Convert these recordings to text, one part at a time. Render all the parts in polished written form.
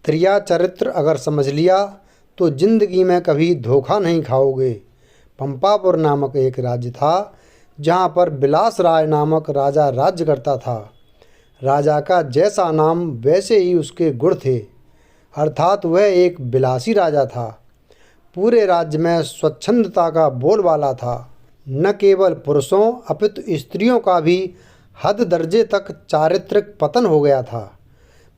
त्रिया चरित्र अगर समझ लिया तो जिंदगी में कभी धोखा नहीं खाओगे। पंपापुर नामक एक राज्य था जहाँ पर बिलास राय नामक राजा राज्य करता था। राजा का जैसा नाम वैसे ही उसके गुण थे, अर्थात वह एक बिलासी राजा था। पूरे राज्य में स्वच्छंदता का बोलबाला था। न केवल पुरुषों अपितु स्त्रियों का भी हद दर्जे तक चारित्रिक पतन हो गया था।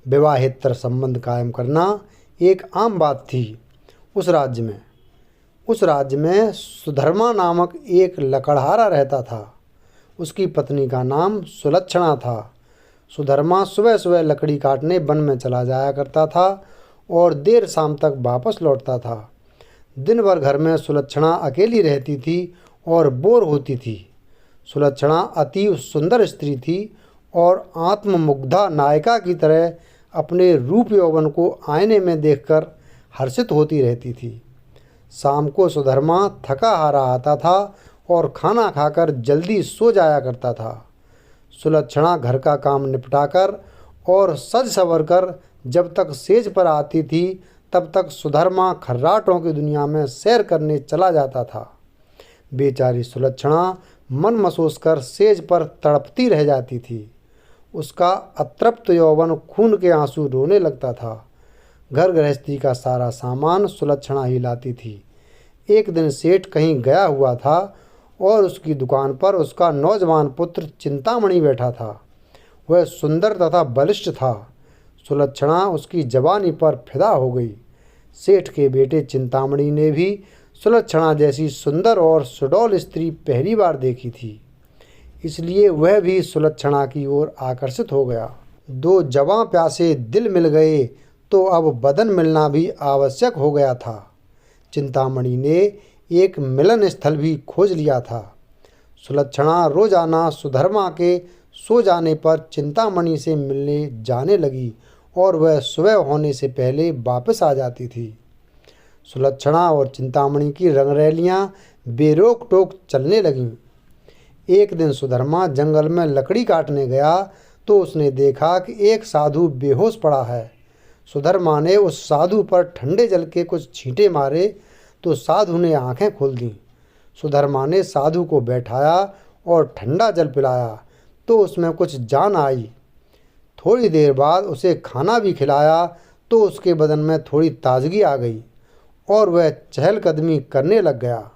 विवाहेतर संबंध कायम करना एक आम बात थी उस राज्य में सुधर्मा नामक एक लकड़हारा रहता था। उसकी पत्नी का नाम सुलक्षणा था। सुधर्मा सुबह सुबह लकड़ी काटने वन में चला जाया करता था और देर शाम तक वापस लौटता था। दिन भर घर में सुलक्षणा अकेली रहती थी और बोर होती थी। सुलक्षणा अति सुंदर स्त्री थी और आत्ममुग्धा नायिका की तरह अपने रूप यौवन को आईने में देखकर हर्षित होती रहती थी। शाम को सुधर्मा थका हारा आता था और खाना खाकर जल्दी सो जाया करता था। सुलक्षणा घर का काम निपटाकर और सज संवर कर जब तक सेज पर आती थी तब तक सुधर्मा खर्राटों की दुनिया में सैर करने चला जाता था। बेचारी सुलक्षणा मन मसोस कर सेज पर तड़पती रह जाती थी। उसका अतृप्त यौवन खून के आंसू रोने लगता था। घर गृहस्थी का सारा सामान सुलक्षणा ही लाती थी। एक दिन सेठ कहीं गया हुआ था और उसकी दुकान पर उसका नौजवान पुत्र चिंतामणि बैठा था। वह सुंदर तथा बलिष्ठ था। सुलक्षणा उसकी जवानी पर फिदा हो गई। सेठ के बेटे चिंतामणि ने भी सुलक्षणा जैसी सुंदर और सुडौल स्त्री पहली बार देखी थी, इसलिए वह भी सुलक्षणा की ओर आकर्षित हो गया। दो जवां प्यासे दिल मिल गए तो अब बदन मिलना भी आवश्यक हो गया था। चिंतामणि ने एक मिलन स्थल भी खोज लिया था। सुलक्षणा रोजाना सुधर्मा के सो जाने पर चिंतामणि से मिलने जाने लगी और वह सुबह होने से पहले वापस आ जाती थी। सुलक्षणा और चिंतामणि की रंगरैलियां बेरोक टोक चलने लगीं। एक दिन सुधर्मा जंगल में लकड़ी काटने गया तो उसने देखा कि एक साधु बेहोश पड़ा है। सुधर्मा ने उस साधु पर ठंडे जल के कुछ छींटे मारे तो साधु ने आंखें खोल दीं। सुधर्मा ने साधु को बैठाया और ठंडा जल पिलाया तो उसमें कुछ जान आई। थोड़ी देर बाद उसे खाना भी खिलाया तो उसके बदन में थोड़ी ताजगी आ गई और वह चहलकदमी करने लग गया।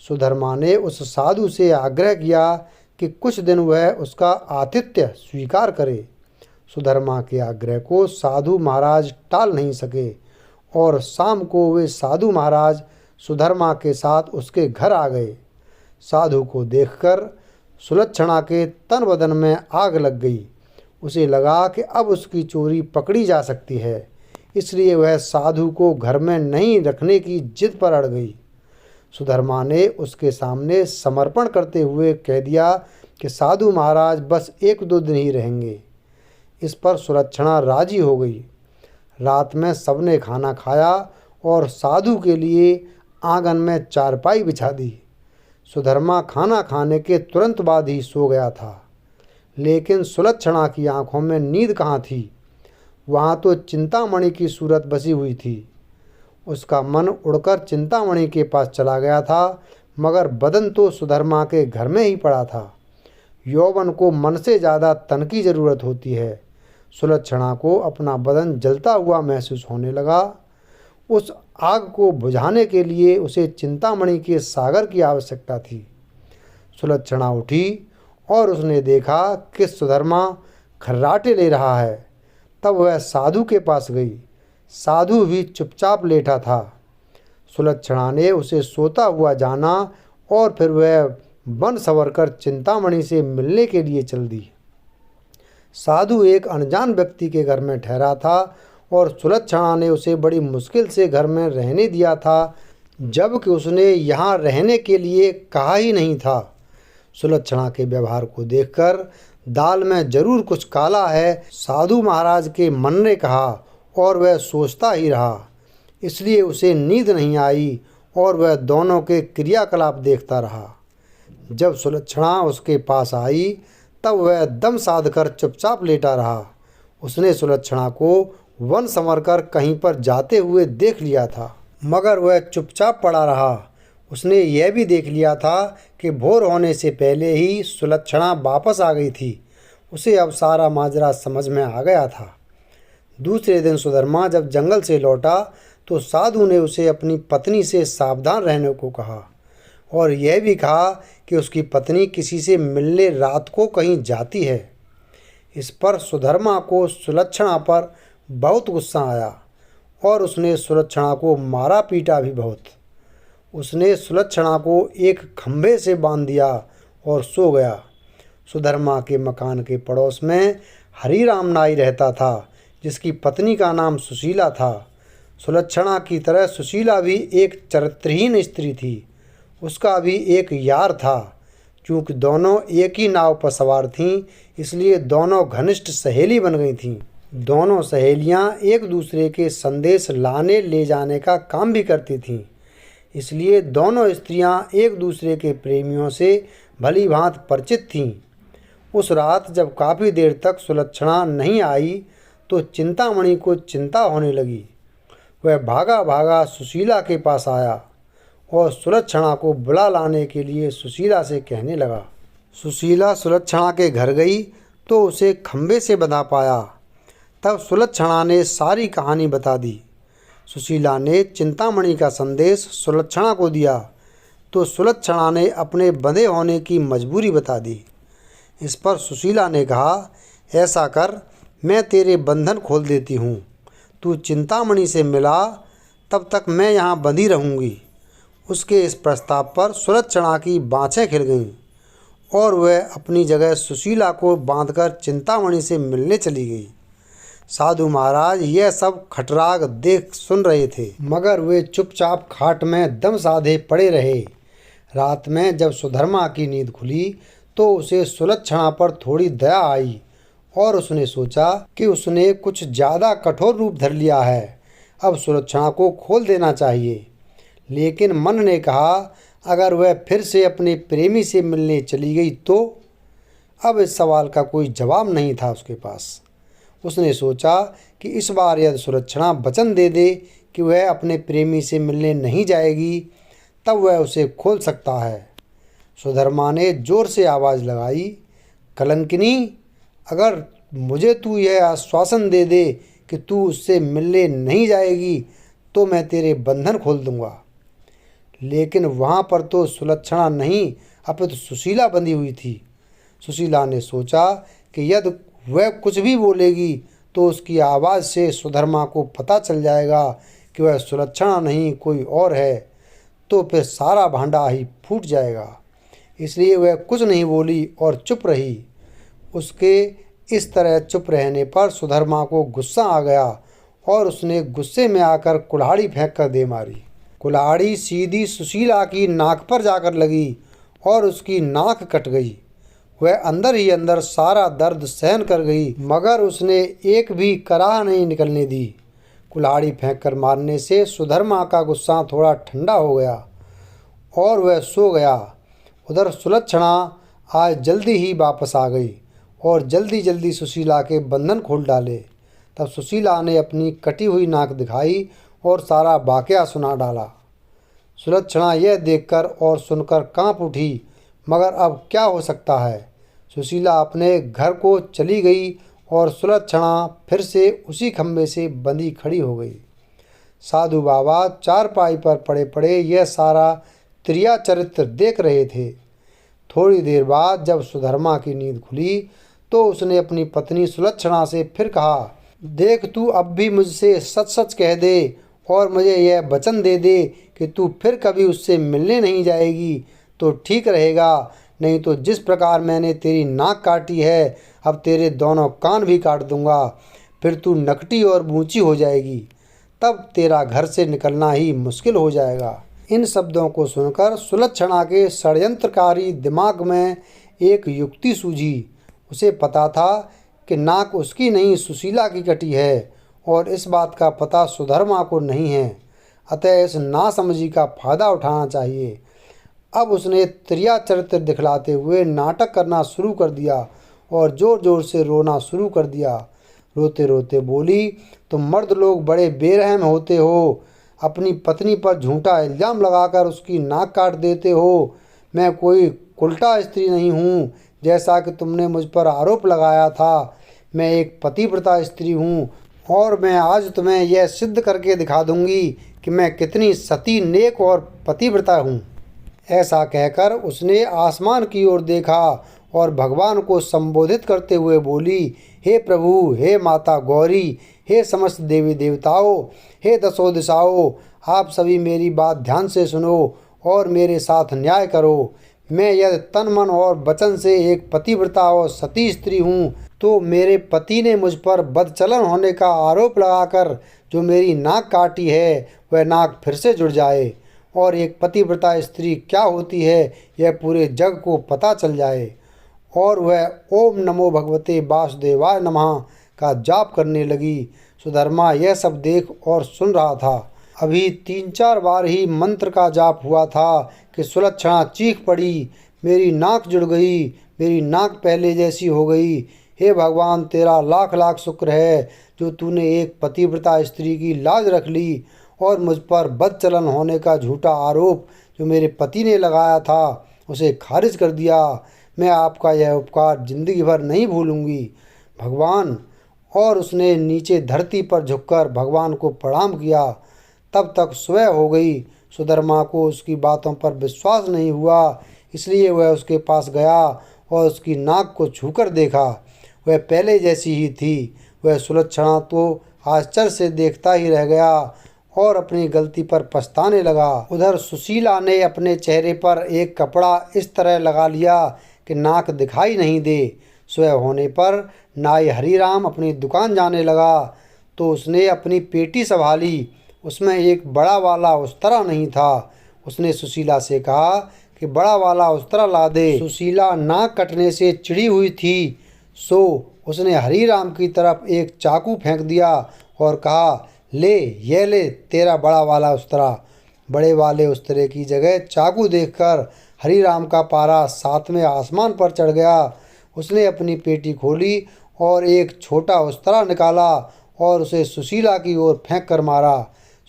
सुधर्मा ने उस साधु से आग्रह किया कि कुछ दिन वह उसका आतिथ्य स्वीकार करे। सुधर्मा के आग्रह को साधु महाराज टाल नहीं सके और शाम को वे साधु महाराज सुधर्मा के साथ उसके घर आ गए। साधु को देखकर सुलक्षणा के तन बदन में आग लग गई। उसे लगा कि अब उसकी चोरी पकड़ी जा सकती है, इसलिए वह साधु को घर में नहीं रखने की जिद पर अड़ गई। सुधर्मा ने उसके सामने समर्पण करते हुए कह दिया कि साधु महाराज बस 1-2 दिन ही रहेंगे। इस पर सुलक्षणा राजी हो गई। रात में सबने खाना खाया और साधु के लिए आंगन में चारपाई बिछा दी। सुधर्मा खाना खाने के तुरंत बाद ही सो गया था, लेकिन सुलक्षणा की आंखों में नींद कहाँ थी। वहाँ तो चिंतामणि की सूरत बसी हुई थी। उसका मन उड़कर चिंतामणि के पास चला गया था, मगर बदन तो सुधर्मा के घर में ही पड़ा था। यौवन को मन से ज़्यादा तन की ज़रूरत होती है। सुलक्षणा को अपना बदन जलता हुआ महसूस होने लगा। उस आग को बुझाने के लिए उसे चिंतामणि के सागर की आवश्यकता थी। सुलक्षणा उठी और उसने देखा कि सुधर्मा खर्राटे ले रहा है। तब वह साधु के पास गई। साधु भी चुपचाप लेटा था। सुलक्षणा ने उसे सोता हुआ जाना और फिर वह वन संवरकर चिंतामणि से मिलने के लिए चल दी। साधु एक अनजान व्यक्ति के घर में ठहरा था और सुलक्षणा ने उसे बड़ी मुश्किल से घर में रहने दिया था, जबकि उसने यहाँ रहने के लिए कहा ही नहीं था। सुलक्षणा के व्यवहार को देखकर दाल में जरूर कुछ काला है, साधु महाराज के मन ने कहा और वह सोचता ही रहा। इसलिए उसे नींद नहीं आई और वह दोनों के क्रियाकलाप देखता रहा। जब सुलक्षणा उसके पास आई तब वह दम साधकर चुपचाप लेटा रहा। उसने सुलक्षणा को वन संवरकर कहीं पर जाते हुए देख लिया था, मगर वह चुपचाप पड़ा रहा। उसने यह भी देख लिया था कि भोर होने से पहले ही सुलक्षणा वापस आ गई थी। उसे अब सारा माजरा समझ में आ गया था। दूसरे दिन सुधर्मा जब जंगल से लौटा तो साधु ने उसे अपनी पत्नी से सावधान रहने को कहा और यह भी कहा कि उसकी पत्नी किसी से मिलने रात को कहीं जाती है। इस पर सुधर्मा को सुलक्षणा पर बहुत गुस्सा आया और उसने सुलक्षणा को मारा पीटा भी बहुत। उसने सुलक्षणा को एक खंभे से बांध दिया और सो गया। सुधर्मा के मकान के पड़ोस में हरिराम नाई रहता था, जिसकी पत्नी का नाम सुशीला था। सुलक्षणा की तरह सुशीला भी एक चरित्रहीन स्त्री थी। उसका भी एक यार था। चूँकि दोनों एक ही नाव पर सवार थीं, इसलिए दोनों घनिष्ठ सहेली बन गई थीं। दोनों सहेलियां एक दूसरे के संदेश लाने ले जाने का काम भी करती थीं। इसलिए दोनों स्त्रियां एक दूसरे के प्रेमियों से भली भांति परिचित थीं। उस रात जब काफ़ी देर तक सुलक्षणा नहीं आई तो चिंतामणि को चिंता होने लगी। वह भागा भागा सुशीला के पास आया और सुलक्षणा को बुला लाने के लिए सुशीला से कहने लगा। सुशीला सुलक्षणा के घर गई तो उसे खंभे से बंधा पाया। तब सुलक्षणा ने सारी कहानी बता दी। सुशीला ने चिंतामणि का संदेश सुलक्षणा को दिया तो सुलक्षणा ने अपने बंधे होने की मजबूरी बता दी। इस पर सुशीला ने कहा, ऐसा कर, मैं तेरे बंधन खोल देती हूँ। तू चिंतामणि से मिला तब तक मैं यहाँ बंधी रहूँगी। उसके इस प्रस्ताव पर सुलक्षणा की बाँछें खिल गईं और वह अपनी जगह सुशीला को बांधकर चिंतामणि से मिलने चली गई। साधु महाराज यह सब खटराग देख सुन रहे थे, मगर वे चुपचाप खाट में दम साधे पड़े रहे। रात में जब सुधर्मा की नींद खुली तो उसे सुलक्षणा पर थोड़ी दया आई और उसने सोचा कि उसने कुछ ज़्यादा कठोर रूप धर लिया है, अब सुलक्षणा को खोल देना चाहिए। लेकिन मन ने कहा, अगर वह फिर से अपने प्रेमी से मिलने चली गई तो? अब इस सवाल का कोई जवाब नहीं था उसके पास। उसने सोचा कि इस बार यदि सुलक्षणा वचन दे दे कि वह अपने प्रेमी से मिलने नहीं जाएगी, तब वह उसे खोल सकता है। सुधर्मा ने जोर से आवाज़ लगाई, कलंकिनी, अगर मुझे तू यह आश्वासन दे दे कि तू उससे मिलने नहीं जाएगी तो मैं तेरे बंधन खोल दूंगा। लेकिन वहाँ पर तो सुलक्षणा नहीं अपितु सुशीला बंधी हुई थी। सुशीला ने सोचा कि यदि वह कुछ भी बोलेगी तो उसकी आवाज़ से सुधर्मा को पता चल जाएगा कि वह सुलक्षणा नहीं कोई और है, तो फिर सारा भांडा ही फूट जाएगा। इसलिए वह कुछ नहीं बोली और चुप रही। उसके इस तरह चुप रहने पर सुधर्मा को गुस्सा आ गया और उसने गुस्से में आकर कुल्हाड़ी फेंक कर दे मारी। कुल्हाड़ी सीधी सुशीला की नाक पर जाकर लगी और उसकी नाक कट गई। वह अंदर ही अंदर सारा दर्द सहन कर गई, मगर उसने एक भी कराह नहीं निकलने दी। कुल्हाड़ी फेंक कर मारने से सुधर्मा का गुस्सा थोड़ा ठंडा हो गया और वह सो गया। उधर सुलक्षणा आज जल्दी ही वापस आ गई और जल्दी जल्दी सुशीला के बंधन खोल डाले। तब सुशीला ने अपनी कटी हुई नाक दिखाई और सारा वाकया सुना डाला। सुलक्षणा यह देखकर और सुनकर कांप उठी, मगर अब क्या हो सकता है। सुशीला अपने घर को चली गई और सुलक्षणा फिर से उसी खंभे से बंधी खड़ी हो गई। साधु बाबा चारपाई पर पड़े पड़े यह सारा त्रिया चरित्र देख रहे थे। थोड़ी देर बाद जब सुधर्मा की नींद खुली तो उसने अपनी पत्नी सुलक्षणा से फिर कहा, देख, तू अब भी मुझसे सच सच कह दे और मुझे यह वचन दे दे कि तू फिर कभी उससे मिलने नहीं जाएगी तो ठीक रहेगा, नहीं तो जिस प्रकार मैंने तेरी नाक काटी है अब तेरे दोनों कान भी काट दूंगा। फिर तू नकटी और बूची हो जाएगी, तब तेरा घर से निकलना ही मुश्किल हो जाएगा। इन शब्दों को सुनकर सुलक्षणा के षड्यंत्रकारी दिमाग में एक युक्ति सूझी। उसे पता था कि नाक उसकी नहीं सुशीला की कटी है और इस बात का पता सुधर्मा को नहीं है, अतः इस नासमझी का फायदा उठाना चाहिए। अब उसने त्रिया चरित्र दिखलाते हुए नाटक करना शुरू कर दिया और ज़ोर ज़ोर से रोना शुरू कर दिया। रोते रोते बोली, तुम मर्द लोग बड़े बेरहम होते हो, अपनी पत्नी पर झूठा इल्ज़ाम लगाकर उसकी नाक काट देते हो। मैं कोई उल्टा स्त्री नहीं हूँ जैसा कि तुमने मुझ पर आरोप लगाया था। मैं एक पतिव्रता स्त्री हूँ और मैं आज तुम्हें यह सिद्ध करके दिखा दूंगी कि मैं कितनी सती, नेक और पतिव्रता हूँ। ऐसा कहकर उसने आसमान की ओर देखा और भगवान को संबोधित करते हुए बोली, हे प्रभु, हे माता गौरी, हे समस्त देवी देवताओं, हे दसों दिशाओं, आप सभी मेरी बात ध्यान से सुनो और मेरे साथ न्याय करो। मैं यदि तन मन और वचन से एक पतिव्रता और सती स्त्री हूँ, तो मेरे पति ने मुझ पर बदचलन होने का आरोप लगाकर जो मेरी नाक काटी है, वह नाक फिर से जुड़ जाए और एक पतिव्रता स्त्री क्या होती है यह पूरे जग को पता चल जाए। और वह ओम नमो भगवते वासुदेवाय नमः का जाप करने लगी। सुधर्मा यह सब देख और सुन रहा था। अभी 3-4 बार ही मंत्र का जाप हुआ था कि सुलक्षणा चीख पड़ी, मेरी नाक जुड़ गई, मेरी नाक पहले जैसी हो गई। हे भगवान, तेरा लाख लाख शुक्र है जो तूने एक पतिव्रता स्त्री की लाज रख ली और मुझ पर बदचलन होने का झूठा आरोप जो मेरे पति ने लगाया था उसे खारिज कर दिया। मैं आपका यह उपकार जिंदगी भर नहीं भूलूंगी भगवान। और उसने नीचे धरती पर झुककर भगवान को प्रणाम किया। तब तक सुबह हो गई। सुधर्मा को उसकी बातों पर विश्वास नहीं हुआ, इसलिए वह उसके पास गया और उसकी नाक को छूकर देखा। वह पहले जैसी ही थी। वह सुलक्षणा तो आश्चर्य से देखता ही रह गया और अपनी गलती पर पछताने लगा। उधर सुशीला ने अपने चेहरे पर एक कपड़ा इस तरह लगा लिया कि नाक दिखाई नहीं दे। सुबह होने पर नाई हरिराम अपनी दुकान जाने लगा तो उसने अपनी पेटी संभाली। उसमें एक बड़ा वाला उस्तरा नहीं था। उसने सुशीला से कहा कि बड़ा वाला उस्तरा ला दे। सुशीला नाक कटने से चिढ़ी हुई थी, सो उसने हरिराम की तरफ एक चाकू फेंक दिया और कहा, ले ये ले तेरा बड़ा वाला उस्तरा। बड़े वाले उस्तरे की जगह चाकू देखकर हरिराम का पारा 7वें आसमान पर चढ़ गया। उसने अपनी पेटी खोली और एक छोटा उस्तरा निकाला और उसे सुशीला की ओर फेंक कर मारा।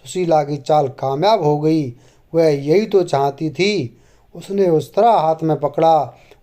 सुशीला की चाल कामयाब हो गई। वह यही तो चाहती थी। उसने उस्तरा हाथ में पकड़ा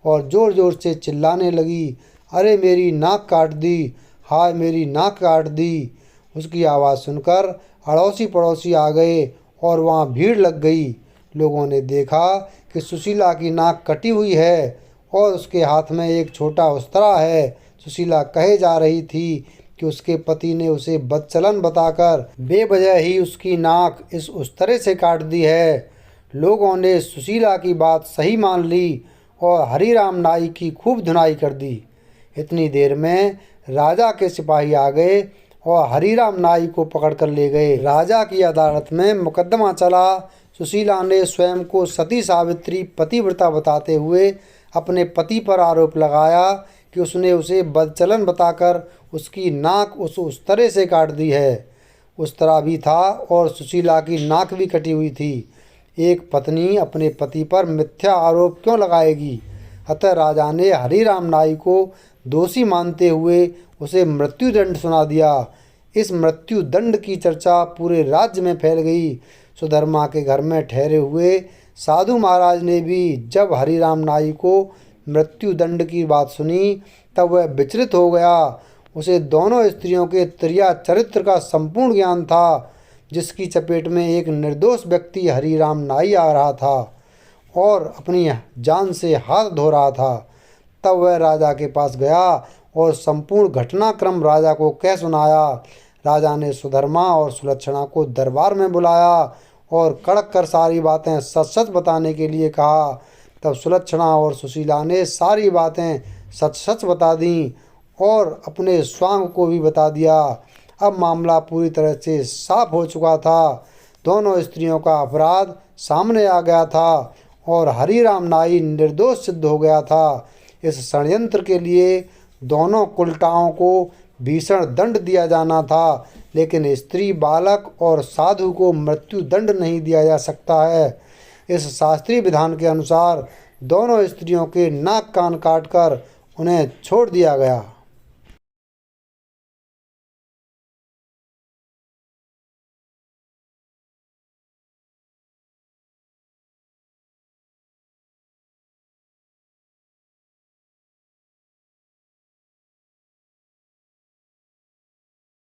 और ज़ोर ज़ोर से चिल्लाने लगी, अरे मेरी नाक काट दी, हाय मेरी नाक काट दी। उसकी आवाज़ सुनकर अड़ोसी पड़ोसी आ गए और वहाँ भीड़ लग गई। लोगों ने देखा कि सुशीला की नाक कटी हुई है और उसके हाथ में एक छोटा उस्तरा है। सुशीला कहे जा रही थी कि उसके पति ने उसे बदचलन बताकर बेवजह ही उसकी नाक इस उस्तरे से काट दी है। लोगों ने सुशीला की बात सही मान ली और हरिराम नाई की खूब धुनाई कर दी। इतनी देर में राजा के सिपाही आ गए और हरिराम नाई को पकड़ कर ले गए। राजा की अदालत में मुकदमा चला। सुशीला ने स्वयं को सती सावित्री पतिव्रता बताते हुए अपने पति पर आरोप लगाया कि उसने उसे बदचलन बताकर उसकी नाक उस उस्तरे से काट दी है। उस्तरा भी था और सुशीला की नाक भी कटी हुई थी। एक पत्नी अपने पति पर मिथ्या आरोप क्यों लगाएगी? अतः राजा ने हरिराम नाई को दोषी मानते हुए उसे मृत्युदंड सुना दिया। इस मृत्युदंड की चर्चा पूरे राज्य में फैल गई। सुधर्मा के घर में ठहरे हुए साधु महाराज ने भी जब हरिराम नाई को मृत्युदंड की बात सुनी तब वह विचलित हो गया। उसे दोनों स्त्रियों के त्रिया चरित्र का संपूर्ण ज्ञान था, जिसकी चपेट में एक निर्दोष व्यक्ति हरिराम नाई आ रहा था और अपनी जान से हाथ धो रहा था। तब वह राजा के पास गया और संपूर्ण घटनाक्रम राजा को कह सुनाया। राजा ने सुधर्मा और सुलक्षणा को दरबार में बुलाया और कड़क कर सारी बातें सच सच बताने के लिए कहा। तब सुलक्षणा और सुशीला ने सारी बातें सच सच बता दी और अपने स्वांग को भी बता दिया। अब मामला पूरी तरह से साफ हो चुका था। दोनों स्त्रियों का अपराध सामने आ गया था और हरिराम नाई निर्दोष सिद्ध हो गया था। इस षड्यंत्र के लिए दोनों कुलटाओं को भीषण दंड दिया जाना था, लेकिन स्त्री, बालक और साधु को मृत्यु दंड नहीं दिया जा सकता है। इस शास्त्रीय विधान के अनुसार दोनों स्त्रियों के नाक कान काटकर उन्हें छोड़ दिया गया।